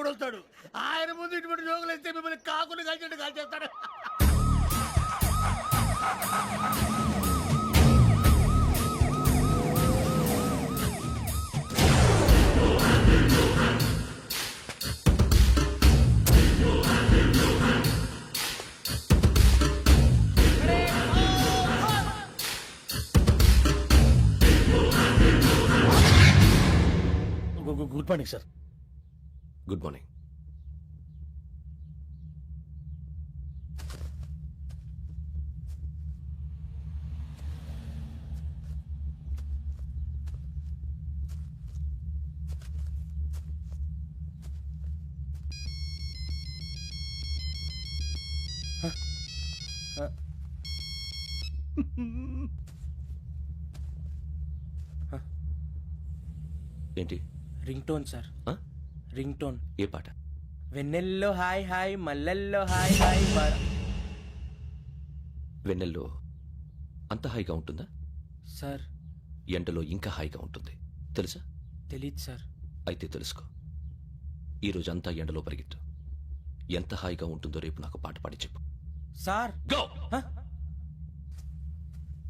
దేవుడు వస్తాడు. ఆయన ముందు ఇటువంటి జోకులు వేస్తే మిమ్మల్ని కాకులు కాల్చేట్టు కాల్చేస్తాడు. Good morning sir. Good morning. ఏంటి? Ringtone sir. Ringtone. ఏ పాట? వెన్నెల్లో హాయ్ హాయ్ మల్లెల్లో హాయ్ హాయ్. వెన్నెల్లో అంత హాయిగా ఉంటుందా సార్? ఎండలో ఇంకా హాయిగా ఉంటుంది తెలుసా? తెలీదు సార్. అయితే తెలుసుకో. ఈరోజు అంతా ఎండలో పరిగెత్తు. ఎంత హాయిగా ఉంటుందో రేపు నాకు పాట పాడి చెప్పు. Sir go.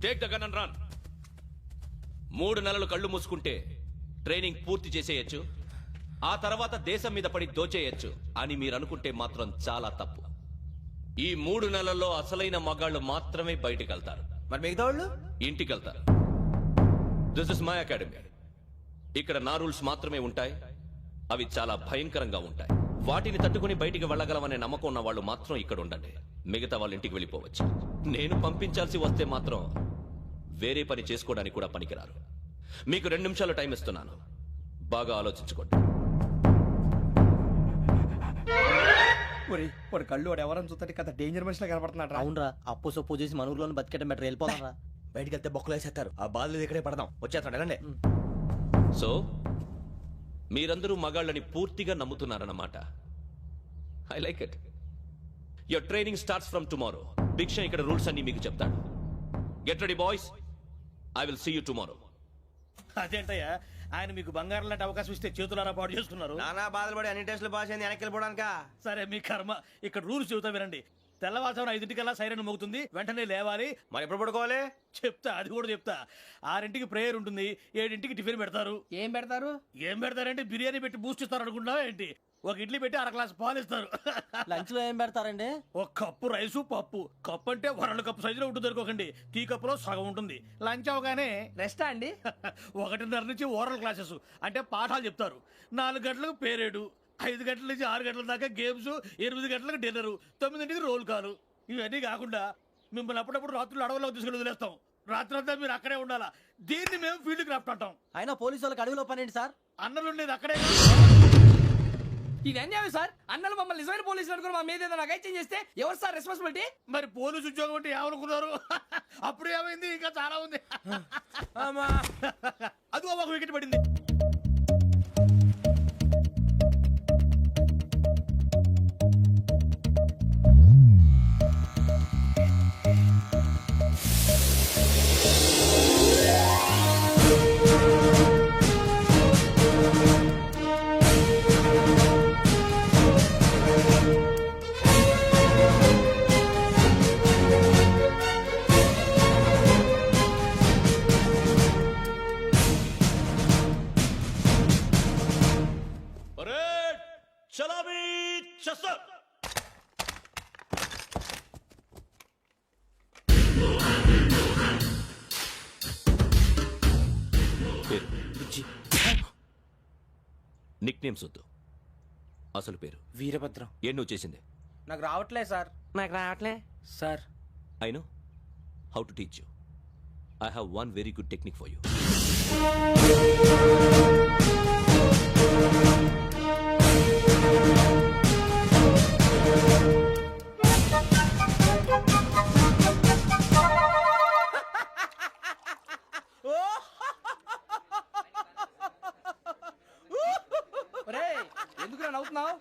Take the gun and run. 3 నెలలు కళ్ళు మూసుకుంటే ట్రైనింగ్ పూర్తి చేసేయచ్చు, ఆ తర్వాత దేశం మీద పడి దోచేయచ్చు అని మీరు అనుకుంటే మాత్రం చాలా తప్పు. ఈ 3 నెలల్లో అసలైన మగాళ్ళు మాత్రమే బయటికి వెళ్తారు. మరి మిగతా వాళ్ళు ఇంటికి వెళ్తారు. This is my academy. ఇక్కడ నా రూల్స్ మాత్రమే ఉంటాయి. అవి చాలా భయంకరంగా ఉంటాయి. వాటిని తట్టుకుని బయటికి వెళ్ళగలమనే నమ్మకం ఉన్న వాళ్ళు మాత్రం ఇక్కడ ఉండండి. మిగతా వాళ్ళు ఇంటికి వెళ్ళిపోవచ్చు. నేను పంపించాల్సి వస్తే మాత్రం వేరే పని చేసుకోవడానికి కూడా పనికిరారు. మీకు 2 నిమిషాలు టైం ఇస్తున్నాను. బాగా ఆలోచించుకోండి. వాడు కళ్ళు వాడు ఎవరైనా చూస్తే కదా డేంజర్ మనిషిలో కనపడుతున్నాడు. అవునరా, అప్పు సొప్పు చేసి మన ఊర్లో బతికేట బెటర్. వెళ్ళిపోతారా? బయటికి వెళ్తే బొక్కలు వేసేస్తారు. ఆ బాధలు ఇక్కడే పడదాం. వచ్చేస్తాడు వెళ్ళండి. సో మీరందరూ మగాళ్ళని పూర్తిగా నమ్ముతున్నారన్నమాట. I like it. Your training starts from tomorrow. Bhiksha ఇక్కడ రూల్స్ అన్ని మీకు చెప్తాడు. Get ready boys. I will see you tomorrow. అదేంటయ్యా, ఆయన మీకు బంగారం లాంటి అవకాశం ఇస్తే చేతులారా పాటు చేసుకున్నారు. నానా బాధలు పడి అన్ని టెస్టులు పాస్ అయింది, వెనక్కి వెళ్ళిపోవడానికా? సరే మీ కర్మ. ఇక్కడ రూల్స్ చెబుతా వినండి. తెల్లవారుజామున 5 సైరన్ మోగుతుంది, వెంటనే లేవాలి. మరి ఎప్పుడు పడుకోవాలి? చెప్తా, అది కూడా చెప్తా. 6 ప్రేయర్ ఉంటుంది, 7 టిఫిన్ పెడతారు. ఏం పెడతారు? ఏం పెడతారంటే బిర్యానీ పెట్టి బూస్ట్ ఇస్తారు అనుకుంటున్నావా ఏంటి? ఒక ఇడ్లీ పెట్టి 1 గ్లాస్ పాలు ఇస్తారు. లంచ్ లో ఏం పెడతారండి? ఒక కప్పు రైసు పప్పు. కప్పు అంటే 2 కప్పు సైజులో ఉంటుంది అనుకోకండి. టీ కప్పులో సగం ఉంటుంది. లంచ్ అవగానే రెస్టా అండి? 1:30 నుంచి ఓరల్ క్లాసెస్ అంటే పాఠాలు చెప్తారు. 4 గంటలకు పేరేడు, 5 గంటల నుంచి 6 గంటల దాకా గేమ్స్, 8 గంటలకు డిన్నర్, 9ంటికి రోల్ కాలు. ఇవన్నీ కాకుండా మిమ్మల్ని అప్పుడప్పుడు రాత్రులు అడవుల్లో తీసుకెళ్ళి వదిలేస్తాం. రాత్రి అంతా మీరు అక్కడే ఉండాలా. దీన్ని మేము ఫీల్డ్ క్రాఫ్ట్ అంటాం. అయినా పోలీసు వాళ్ళకి అడవిలో పని ఏంటి సార్? అన్నలు ఉండేది అక్కడే. ఇది అన్యాయం సార్. అన్నలు మమ్మల్ని నిజమైన పోలీసులు అనుకుని మా మీద ఏదైనా అగైత్యం చేస్తే ఎవరు సార్ రెస్పాన్సిబిలిటీ? మరి పోలీసు ఉద్యోగం అంటే ఏమనుకున్నారు? అప్పుడు ఏమైంది? ఇంకా చాలా ఉంది. అది ఒక వికెట్ పడింది. నిక్ నేమ్స్ వద్దు, అసలు పేరు. వీరభద్రం. ఏం నువ్వు చేసింది? నాకు రావట్లే సార్. నాకు రావట్లే sir. I know how to teach you. I have one very good technique for you. ఎందుకు నవ్వుతున్నావు?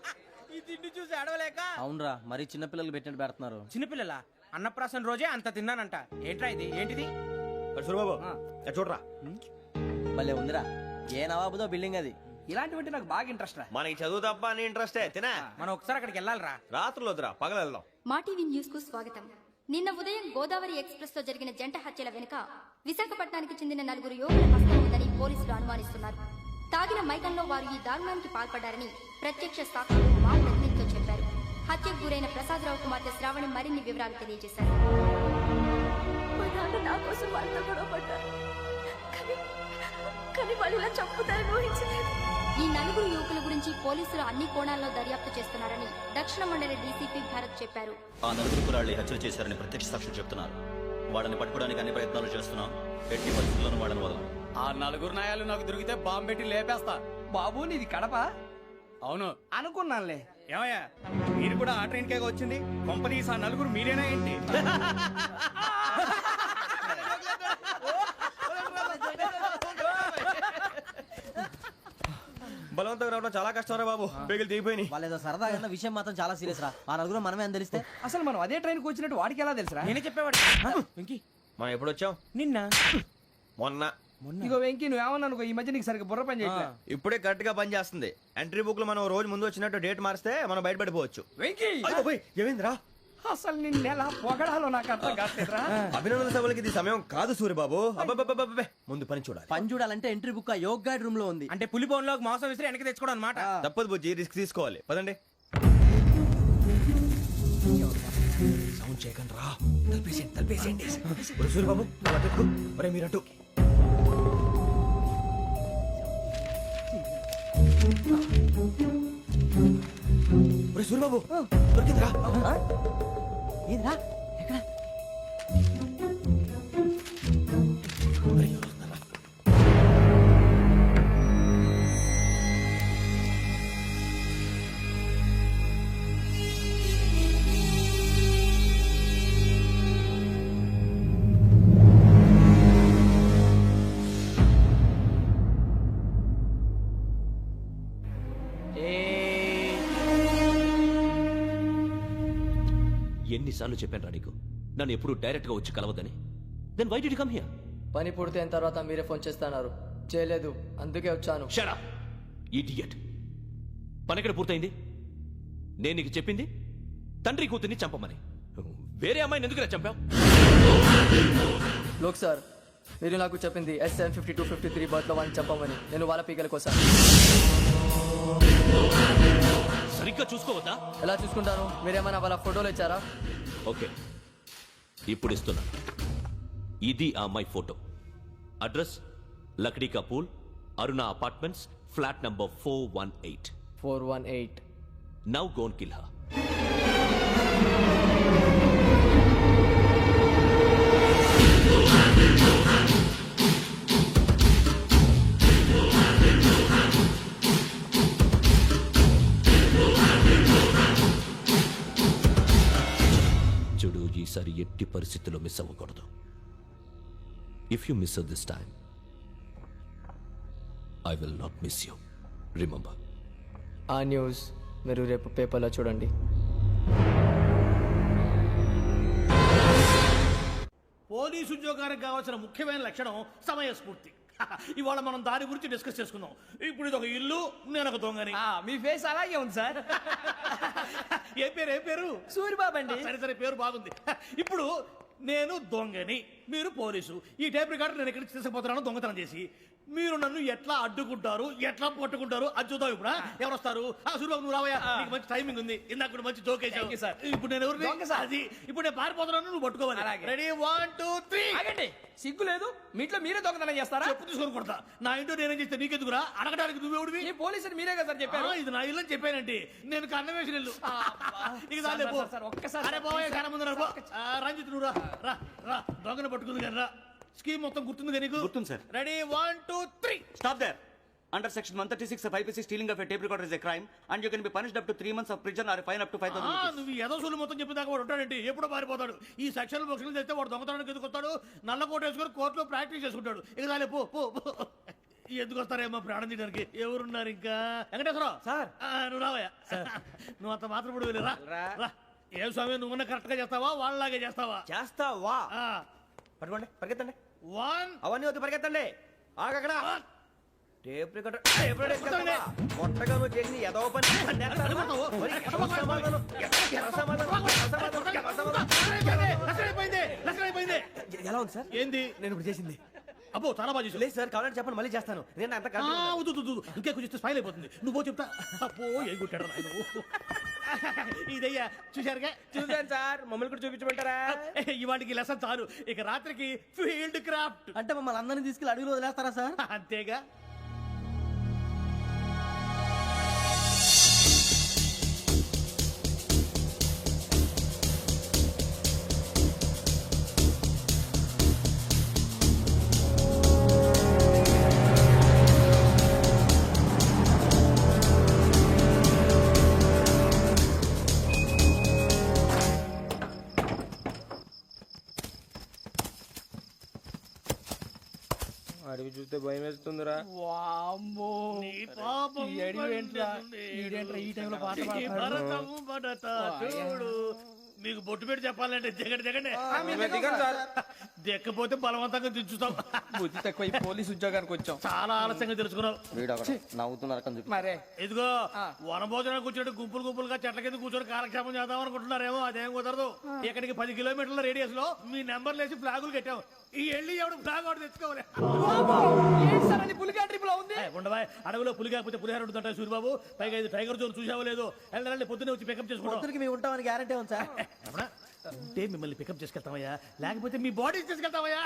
ఈ తిండి చూసి అడవలేక. అవునరా, మరి చిన్నపిల్లలు పెట్టినట్టు పెడుతున్నారు. చిన్నపిల్లల అన్నప్రాసన రోజే అంత తిన్నానంట. ఏంట్రా ఇది? ఏంటిది? సూరిబాబు చూడరా. భలే ఉందిరా. ఏ నవాబుదో బిల్డింగ్ అది. ఇలాంటివంటే నాకు బాగా ఇంట్రెస్ట్ రా. మనకి చదువు తప్ప అని ఇంట్రెస్టే తినా మనం ఒకసారి అక్కడికి వెళ్ళాలిరా. రాత్రులు వద్దురా పగలు వెళ్దాం. మా టీవీ న్యూస్ కు స్వాగతం. నిన్న ఉదయం గోదావరి ఎక్స్ప్రెస్ లో జరిగిన జంట హత్యల వెనుక విశాఖపట్నానికి చెందిన 4 యువకుల హస్తం ఉందని పోలీసులు అనుమానిస్తున్నారు. తాగిన మైకంలో వారు ఈ దారుణానికి పాల్పడ్డారని ప్రత్యక్ష సాక్షులు మా ప్రతినిధితో చెప్పారు. హత్యకు గురైన ప్రసాదరావు కుమార్తె శ్రావణి మరిన్ని వివరాలు తెలియజేశారు. నా కోసం వాళ్ళతో గొడవ పడ్డారు. కానీ వాళ్ళు ఇలా చంపుతారని ఊహించలేదు. ఈ 4 యువకుల గురించి పోలీసులు అన్ని కోణాల్లో దర్యాప్తు చేస్తున్నారని దక్షిణ మండలి డీసీపీ భరత్ చెప్పారు. ఆ 4 కురాళ్ళు హత్యలు చేశారని ప్రత్యక్ష సాక్షులు చెప్తున్నారు. వాళ్ళని పట్టుకోవడానికి అన్ని ప్రయత్నాలు చేస్తున్నాం. ఎట్టి పరిస్థితుల్లోనూ వాళ్ళని వదలం. ఆ 4 నాయాలు నాకు దొరికితే బాంబు పెట్టి లేపేస్తా. బాబు నీది కడప అవును. అనుకున్నానులే. ఏమయ్యా మీరు కూడా ఆ ట్రైన్ కేగా వచ్చింది? కంపెనీస్ ఆ 4 మీరేనా ఏంటి? బలవంతంగా రావడం చాలా కష్టం రా బాబు. పేగులు దిగిపోయినాయి. వాళ్ళేదో సరదాగా అన్న విషయం మాత్రం చాలా సీరియస్ రా. ఆ 4 మనమే అని తెలిస్తే అసలు మనం అదే ట్రైన్కి వచ్చినట్టు వాడికి ఎలా తెలుసురా? నేనే చెప్పేవాడు. వెంకీ మనం ఎప్పుడు వచ్చాం? నిన్న మొన్న. ఇగో వెంకీ నువ్వేమన్నా అనుకో, ఈ మధ్య నీకు సరిగ్గా బుర్ర పని చేయట్లే. ఇప్పుడే కరెక్ట్ గా పని చేస్తుంది. ఎంట్రీ బుక్ లో మనం రోజు ముందు వచ్చినట్టు డేట్ మారిస్తే మనం బయటపడిపోవచ్చు. వెంకీ ఏమైందిరా? అసలు నిన్న ఎలా పొగడాలో నాకు అర్థం కాట్లేదురా. అభినందన సభలకి ఇది సమయం కాదు సూర్యబాబు. అబ్బబ్బబ్బబ్బబ్బే. ముందు పని చూడాలి. పని చూడాలంటే ఎంట్రీ బుక్ ఆ యోగ్ గైడ్ రూమ్ లో ఉంది. అంటే పులి బోన్లోకి మాంసం విసిరి వెనక్కి తెచ్చుకోవడం అనమాట. తప్పదు బుజ్జి, రిస్క్ తీసుకోవాలి. పదండి. సౌండ్ చేయకండి రా. తలపేసేయండి. సూర్యబాబు నువ్వు అటు ఎక్కు. ఒరే మీరు అటు. ఒరే సూర్యబాబు దొరికిందిరా. ఏంద్రా ఎక్కడ? ఎన్నిసార్లు చెప్పాను రా నీకు నన్ను ఎప్పుడు డైరెక్ట్ గా వచ్చి కలవద్దని? Then why did you come here? పని పూర్తయిన తర్వాత మీరే ఫోన్ చేస్తున్నారు. చేయలేదు, అందుకే వచ్చాను. Shut up idiot. పని ఎక్కడ పూర్తయింది? నేను నీకు చెప్పింది తండ్రి కూతుర్ని చంపమని. వేరే అమ్మాయిని ఎందుకు చంపావు? లోక్ సార్, మీరు నాకు చెప్పింది S75253 బర్త్లో వాడిని చంపమని. నేను వాళ్ళ పీకల కోసం. సరిగ్గా చూసుకోవద్దా? ఎలా చూసుకుంటాను? మీరేమైనా వాళ్ళ ఫోటోలు ఇచ్చారా? ఓకే, ఇప్పుడు ఇస్తున్నా. ఇది ఆ అమ్మాయి photo. Address Lakdi కపూల్, Aruna apartments, flat number 418. 418. Now go and kill her. చూడు, ఈసారి ఎట్టి పరిస్థితుల్లో మిస్ అవ్వకూడదు. If you miss this time I will not miss you. Remember. ఆ న్యూస్ మీరు రేపు పేపర్లో చూడండి. పోలీసు ఉద్యోగానికి కావాల్సిన ముఖ్యమైన లక్షణం సమయస్ఫూర్తి. ఇవాళ మనం దాని గురించి డిస్కస్ చేసుకుందాం. ఇప్పుడు ఇది ఒక ఇల్లు, నేను ఒక దొంగని. మీ ఫేస్ అలాగే ఉంది సార్. ఏ పేరు? సూరిబాబు అండి. సరే పేరు బాగుంది. ఇప్పుడు నేను దొంగని, మీరు పోలీసు. ఈ టైప్ రికార్డు నేను ఎక్కడికి తీసుకుపోతున్నాను దొంగతనం చేసి. మీరు నన్ను ఎట్లా అడ్డుకుంటారు, ఎట్లా పట్టుకుంటారు అది చూద్దాం. ఇప్పుడు ఎవరు వస్తారు? సూరిబాబు నువ్వు రావయ్యా, నీకు మంచి టైమింగ్ ఉంది. ఇందాక కూడా మంచి జోక్ వేసావు సార్. ఇప్పుడు నేను ఎవరు? అది ఇప్పుడు నేను పారిపోతున్నాను, నువ్వు పట్టుకోవాలి. రెడీ 1 2 3. ఆగండి, సిగ్గు లేదు? మీ ఇంట్లో మీరే దొంగతనం చేస్తారా? చెప్పు తీసుకొని కొడతా. నా ఇంట్లో నేనేం చేస్తే నీకెందుకురా? అడగడానికి నువ్వెవడివి? ఈ పోలీసులు మీరే కదా సార్ చెప్పారు. ఇది నా ఇల్లు అని చెప్పానండి. నేను కన్నం వేసిన ఇల్లు. ఒక్కసారి రంజిత్ నువ్వు రా రా. దొంగను పట్టుకుంది కానీ రా. స్కీమ్ మొత్తం గుర్తుంది కానీ గుర్తుంది sir. Ready 1 2 3. Stop there. Under section 136 of IPC, stealing of a tape recorder is a crime and you can be punished up to 3 months of prison or a fine up to 5,000 rupees. నువ్వు ఏదో సొల్లు మొత్తం చెప్పిన దాకా వాడు ఉంటాడండి. ఎప్పుడో పారిపోతాడు. ఈ సెక్షన్ బుక్స్లు తెస్తే వాడు దొంగతనానికి ఎందుకు వస్తాడు? నల్ల కోట వేసుకొని కోర్టులో ప్రాక్టీస్ చేసుకుంటాడు. ఇక చాలే పో పో. ఎందుకు వస్తారేమో ప్రాణం తీయడానికి. ఎవరున్నారు ఇంకా? వెంకటేశ్వరరావు సార్, నువ్వు రావయ్యా. నువ్వు అంత మాత్రం ఇప్పుడు వెళ్ళి రా. ఏ స్వామి, నువ్వున్న కరెక్ట్ గా చేస్తావా వాళ్ళలాగే చేస్తావా? చేస్తావా? పట్టుకోండి, పరిగెత్తండి. 1 అవన్నీ వద్దు, పరిగెత్తండి. ఆగక్కడ. టేప్ రికార్డర్ కొట్టగా నువ్వు చేసిన ఏదో పని ఎలా ఉంది సార్? ఏంది? నేను ఇప్పుడు చేసింది అబ్బో చాలా బాగా చేసావు. లేదు సార్, కావాలంటే చెప్పండి, మళ్ళీ చేస్తాను. నేను అంత ఇంకే కొంచెం స్మైల్ అయిపోతుంది. నువ్వు చెప్తా. అబ్బో ఏ కొట్టాడు నాయన. ఇదయ్యా చూశారుగా. చూసాను సార్, మమ్మల్ని కూడా చూపించమంటారా? ఇవాటికి లెసన్ చాలు. ఇక రాత్రికి ఫీల్డ్ క్రాఫ్ట్. అంటే మమ్మల్ని అందరినీ తీసుకెళ్ళి అడుగులు వదిలేస్తారా సార్? అంతేగా. అడిగి చూస్తే భయం వేస్తుందిరా. నీ పాపం ఈడేంట్రా ఈ టైంలో పాట ఈ భరతము భరత చూడు. మీకు బొట్టు పెట్టి చెప్పాలంటే దిగండి దిగండి. దిక్కపోతే బలవంతంగా దించుతాం. బుద్ధి తక్కువ ఈ పోలీస్ ఉద్యోగానికి వచ్చాం. చాలా ఆలస్యంగా తెలుసుకున్నావు. నవ్వుతున్నారు మరే ఇదిగో వనభోజనం కూర్చోటి గుంపులు గుంపులుగా చెట్ల కింద కూర్చొని కాలక్షేపం చేద్దాం అనుకుంటున్నారేమో. అదేం కుదరదు. ఇక్కడికి 10 కిలోమీటర్ల రేడియస్ లో మీ నెంబర్లు వేసి ఫ్లాగులు కట్టాము. ఈ వెళ్ళి ఎవడు ఫ్లాగ్ ఒకటి తెచ్చుకోవాలి. పులిగా ట్రిప్ లో ఉంది. ఉండవా అడవిలో పులి కాకపోతే పులిహార ఉంటుంటాయి సూరిబాబు. పైగా ఇది టైగర్ జోన్ చూసావో లేదో. వెళ్ళాలంటే పొద్దున్నే వచ్చి పికప్ చేసుకుంటాం. మేము ఉంటామని గ్యారంటీ ఉంది సార్. అంటే మిమ్మల్ని పికప్ చేసుకెళ్తామయ్యా, లేకపోతే మీ బాడీ తీసుకెళ్తామయ్యా.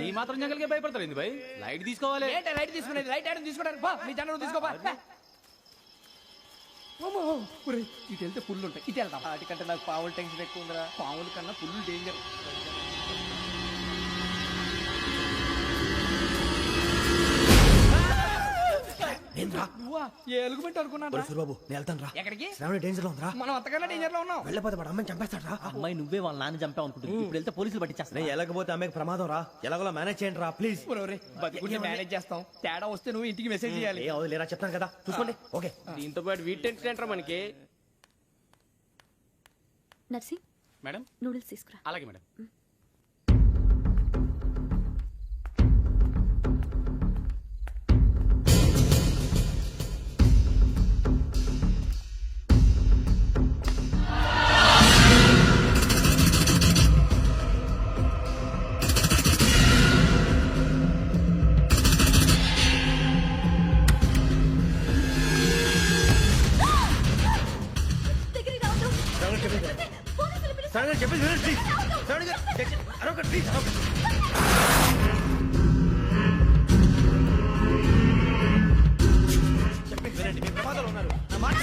నీ మాత్రం జంగల్కే భయపడతారు భయ్. లైట్ తీసుకోవాలి. ఏంటి లైట్ తీసుకునేది? లైట్ ఆడని తీసుకోవడానికి బా, నీ జంగల్ తీసుకోబా. ఇటు వెళ్తే పుల్లు ఉంటాయి, ఇటు వెళ్తాం. వాటికంటే నాకు పావులు టెన్షన్ ఎక్కువ ఉందిరా. పావుల కన్నా పుల్లు డేంజర్. ఎలుగుబెట్టి అనుకున్నాను. సూరిబాబు నేను వెళ్తాను రా. ఎక్కడికి? శ్రావణి డేంజర్ లో ఉందిరా. మనం అంతకన్నా డేంజర్ లో ఉన్నాం. వెళ్ళపోతే వాడు అమ్మని చంపేస్తాడు రా. అమ్మాయి నువ్వే వాళ్ళ నాన్న చంపావు అనుకుంటుంది. ఇప్పుడు వెళ్తే పోలీసులు పట్టించేస్తా. నేను వెళ్ళకపోతే అమ్మాయికి ప్రమాదం రా. ఎలాగోలా మేనేజ్ చేయండి రా ప్లీజ్. బతికుంటే మేనేజ్ చేస్తాం. తేడా వస్తే నువ్వు ఇంటికి మెసేజ్ చేయాలి. ఏ అవదు లేరా, చెప్తాను కదా, చూసుకోండి. ఓకే. దీంతో పాటు వీటి టెన్షన్ ఏంట్రా మనకి. నర్సి మేడం నూడిల్స్ తీసుకురా. అలాగే మేడం. శ్రావణి చెప్పేసి వినండి ప్లీజ్. శ్రావణి గారు అరొకటి ప్లీజ్. చెప్పేసి వినండి, మీ ప్రమాదాలు ఉన్నారు. నా మాట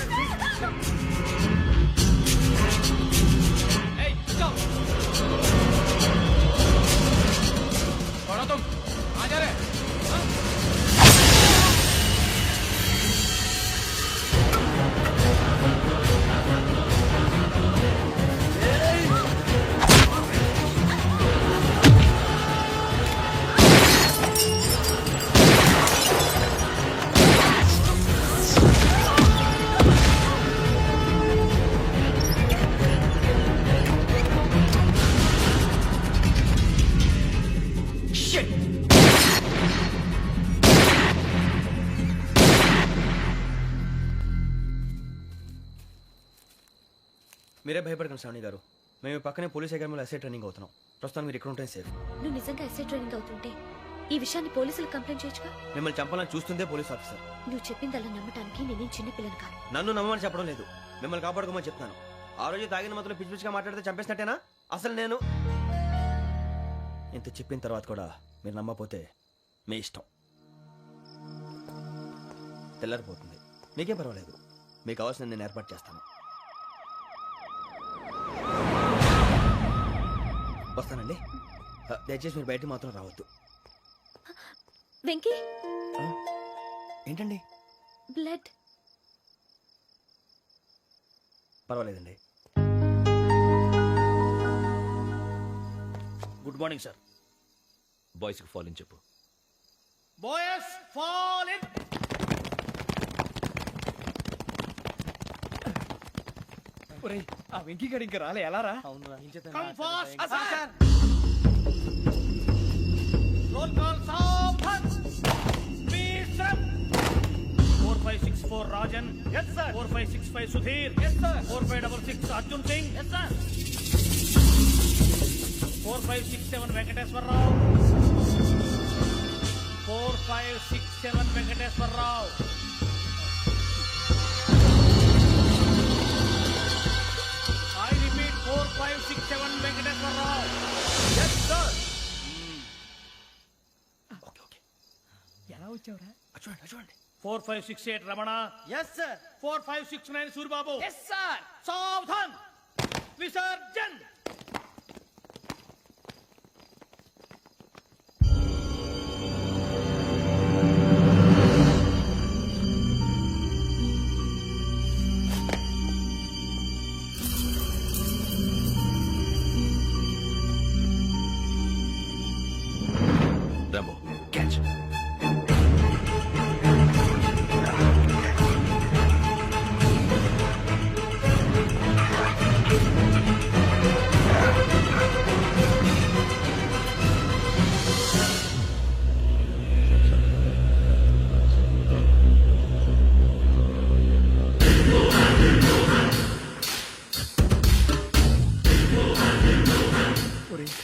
మీరే భయపడకండి శ్రావణి గారు. మేము పక్కనే పోలీస్ అకాడమీలో ఎస్ఐ ట్రైనింగ్ అవుతున్నాం. ప్రస్తుతం మీరు ఇక్కడ ఉంటే సేఫ్. నువ్వు నిజంగా ఎస్ఐ ట్రైనింగ్ అవుతుంటే ఈ విషయాన్ని పోలీసులకు కంప్లైంట్ చేయొచ్చుగా. మిమ్మల్ని చంపాలని చూస్తుందే పోలీస్ ఆఫీసర్. నువ్వు చెప్పిందల్లా నమ్మటానికి నేనేం చిన్న పిల్లని కాను. నన్ను నమ్మమని చెప్పడం లేదు, మిమ్మల్ని కాపాడుకోమని చెప్తాను. ఆ రోజు తాగిన మాత్రం పిచ్చి పిచ్చిగా మాట్లాడితే చంపేసినట్టేనా? అసలు నేను ఇంత చెప్పిన తర్వాత కూడా మీరు నమ్మపోతే మీ ఇష్టం. తెల్లారిపోతుంది, మీకేం పర్వాలేదు. మీకు కావాల్సిన నేను ఏర్పాటు చేస్తాను. వస్తానండి. దయచేసి మీరు బయట మాత్రం రావద్దు. వెంకీ ఏంటండి? బ్లడ్. పర్వాలేదండి. Good morning sir. బాయ్స్ కి ఫాల్ ఇన్ చెప్పు. Boys fall in. ఆ వెంకీ గడి ఇంకా రాలే, ఎలా రా? Come fast sir. Roll call సావధాన్. 4564 Rajan. Yes, sir. 4565 Sudheer. Yes, sir. 4566 Arjun Singh. Yes, sir. 4567 Venkateswararao. 4567 Venkateswararao. I repeat 4567 Venkateswararao. Yes, sir. ఎలా వచ్చావురా? చూడండి 4568 Ramana. Yes, sir. 4569 Suribabu. Yes sir. సావధాన్ విసర్జన్. Rambo catch.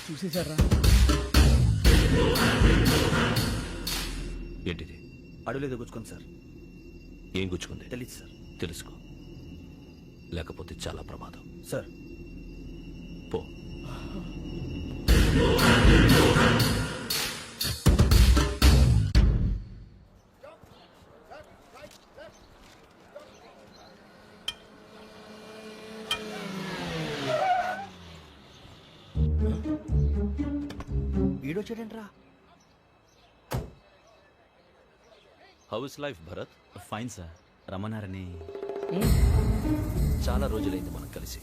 చూసేశారా? ఏంటిది? అడుగులేదు గుచ్చుకోండి సార్. ఏం గుచ్చుకుంది? తెలియదు సార్. తెలుసుకో, లేకపోతే చాలా ప్రమాదం. సార్ పో. ఈడొచ్చాడంట్రా. How is life Bharat? Fine sir. రమ్మన్నారని. చాలా రోజులైంది మనం కలిసి.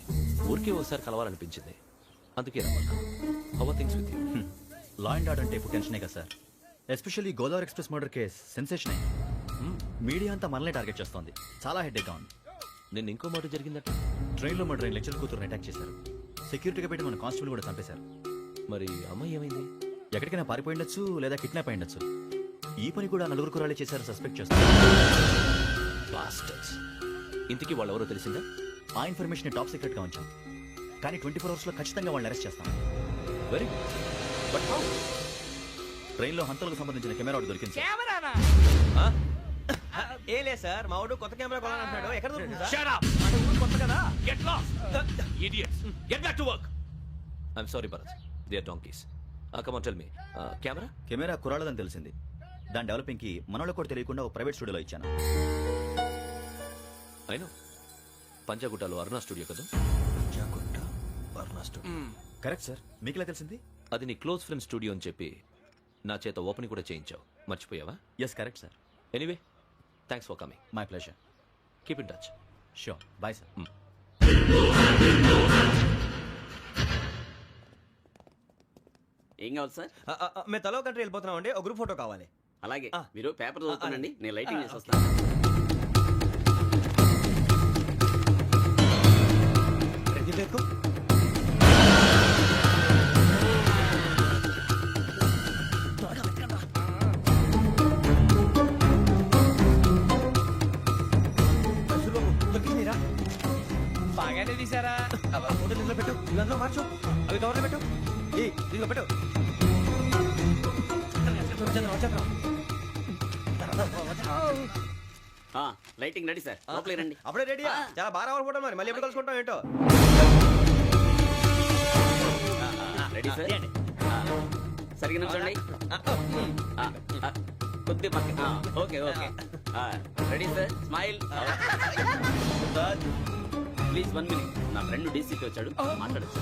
ఊరికే ఒకసారి కలవాలనిపించింది, అందుకే రమ్మన్నా. How are things with you? Law and order అంటే ఇప్పుడు టెన్షనే కదా సార్. Especially Godavari express murder case sensation అయింది. మీడియా అంతా మనల్ని టార్గెట్ చేస్తోంది. చాలా హెడ్ఏక్గా ఉంది. నిన్న ఇంకో మాట జరిగిందట. ట్రైన్లో మా ట్రైన్ లెక్చర్ కూతురుని అటాక్ చేశారు. సెక్యూరిటీగా పెట్టి మన కానిస్టేబుల్ కూడా చంపేశారు. మరి అమ్మాయి ఏమైంది? ఎక్కడికైనా పారిపోయి ఉండొచ్చు, లేదా కిడ్నాప్ అయి ఉండొచ్చు. ఈ పని కూడా నలుగురు కురాలే చేశారు సస్పెక్ట్ చేస్తారు. బాస్టర్స్. ఇంతకీ వాళ్ళు ఎవరో తెలిసిందా? ఆ ఇన్ఫర్మేషన్ టాప్ సీక్రెట్ గా ఉంచాం, కానీ 24 అవర్స్ లో ఖచ్చితంగా వాళ్ళని అరెస్ట్ చేస్తాం. Very but how? ట్రైన్లో హంతలకు సంబంధించిన కెమెరా ఒకటి దొరికింది సార్. కెమెరానా? ఏ లే సార్, మా వాడు కొత్త కెమెరా కొనాలంటున్నాడు. ఎక్కడ దొరుకుతుంది సార్? Shut up! కొత్త కదా. Get lost! Idiots! Get back to work! I'm sorry, Bharat. They are donkeys. Come on, tell me. Camera? Camera కురాలదని తెలిసింది. దాని డెవలపింగ్ కి మనోళ్ళకి కూడా తెలియకుండా ఒక ప్రైవేట్ స్టూడియోలో ఇచ్చాను. I know. పంజాగుట్టలో అరుణా స్టూడియో కదా? Correct sir. మీకు ఎలా తెలిసింది? అది నీ క్లోజ్ ఫ్రెండ్ స్టూడియో అని చెప్పి నా చేత ఓపెనింగ్ కూడా చేయించావు. మర్చిపోయావా? Yes correct sir. Anyway, thanks for coming. My pleasure. Keep in touch. Sure. Bye sir. ఏం కావాలి సార్? మేము తలో కంట్రీ వెళ్ళిపోతున్నాం అండి. ఒక గ్రూప్ ఫోటో కావాలి. అలాగే మీరు పేపర్ చదువుతానండి, నేను లైటింగ్ చేసి వస్తాను. బాగానే తీసారా? ఫోటో దీంట్లో పెట్టు, ఇదంతా మార్చు, అవి కవర్లో పెట్టు, దీంట్లో పెట్టు. లైటింగ్ రెడీ సార్, లోపలికి రండి. అప్పుడే రెడీ. చాలా బాగా రావాలి ఫోటో. మరి మళ్ళీ ఎప్పుడు కలుసుకుంటాం ఏంటో. Ready sir. సరిగ్గా నిల్చోండి. కొద్ది పక్క. Okay okay. Ready sir. Smile. Please 1 minute. నా ఫ్రెండ్ డీసీకి వచ్చాడు, మాట్లాడచ్చు.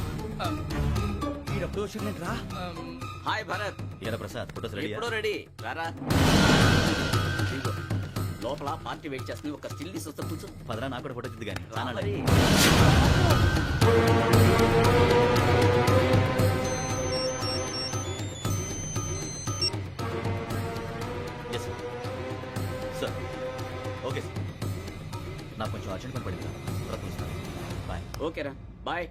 హాయ్ భరత్. ఏరా ప్రసాద్, ఫోటోస్ రెడీ? ఎప్పుడో రెడీ. రారా. లోపల పార్టీ వెయిట్ చేస్తుంది, ఒక స్టిల్ తీసి వస్తా. కూర్చో. పదరా, నాకు కూడా ఫోటో తిద్ది కానీ. Sir okay sir. నాకు కొంచెం అర్జెంట్ పని పడింది. బాయ్. ఓకేరా, బాయ్.